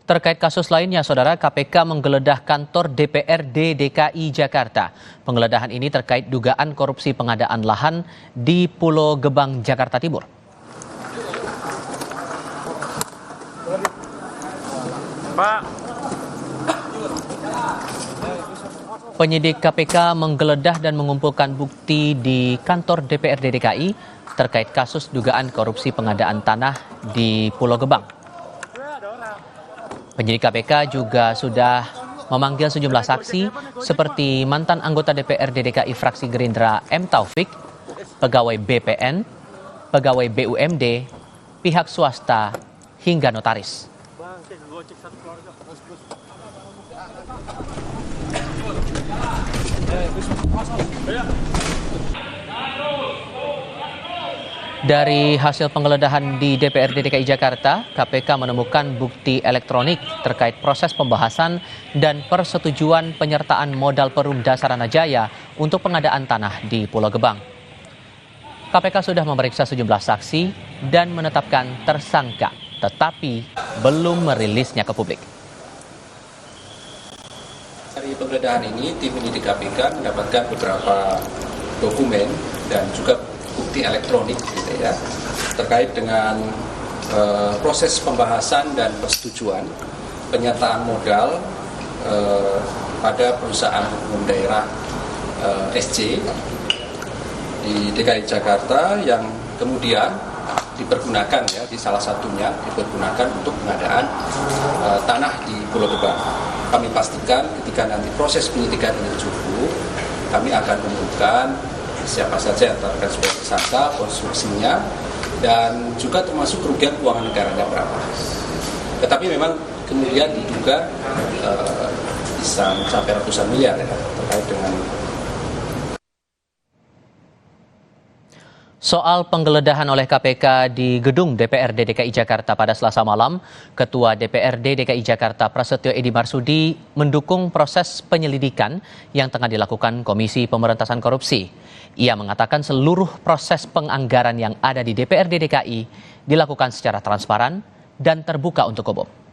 Terkait kasus lainnya, Saudara, KPK menggeledah kantor DPRD DKI Jakarta. Penggeledahan ini terkait dugaan korupsi pengadaan lahan di Pulau Gebang, Jakarta Timur. Pak. Penyidik KPK menggeledah dan mengumpulkan bukti di kantor DPRD DKI terkait kasus dugaan korupsi pengadaan tanah di Pulau Gebang. Penyidik KPK juga sudah memanggil sejumlah saksi seperti mantan anggota DPRD DKI fraksi Gerindra M. Taufik, pegawai BPN, pegawai BUMD, pihak swasta, hingga notaris. Dari hasil penggeledahan di DPRD DKI Jakarta, KPK menemukan bukti elektronik terkait proses pembahasan dan persetujuan penyertaan modal Perum Dasarana Jaya untuk pengadaan tanah di Pulau Gebang. KPK sudah memeriksa sejumlah saksi dan menetapkan tersangka, tetapi belum merilisnya ke publik. Dari penggeledahan ini, tim penyidik KPK mendapatkan beberapa dokumen dan juga bukti elektronik gitu ya, terkait dengan proses pembahasan dan persetujuan penyertaan modal pada perusahaan umum daerah SC di DKI Jakarta yang kemudian dipergunakan ya, di salah satunya dipergunakan untuk pengadaan tanah di Pulau Gebang. Kami pastikan ketika nanti proses penyidikan ini cukup, kami akan umumkan siapa saja yang terkait sebagai tersangka, konstruksinya, dan juga termasuk kerugian keuangan negaranya berapa. Tetapi memang kemudian diduga bisa mencapai ratusan miliar ya, terkait dengan Soal penggeledahan oleh KPK di gedung DPRD DKI Jakarta pada Selasa malam, Ketua DPRD DKI Jakarta Prasetyo Edy Marsudi mendukung proses penyelidikan yang tengah dilakukan Komisi Pemberantasan Korupsi. Ia mengatakan seluruh proses penganggaran yang ada di DPRD DKI dilakukan secara transparan dan terbuka untuk umum.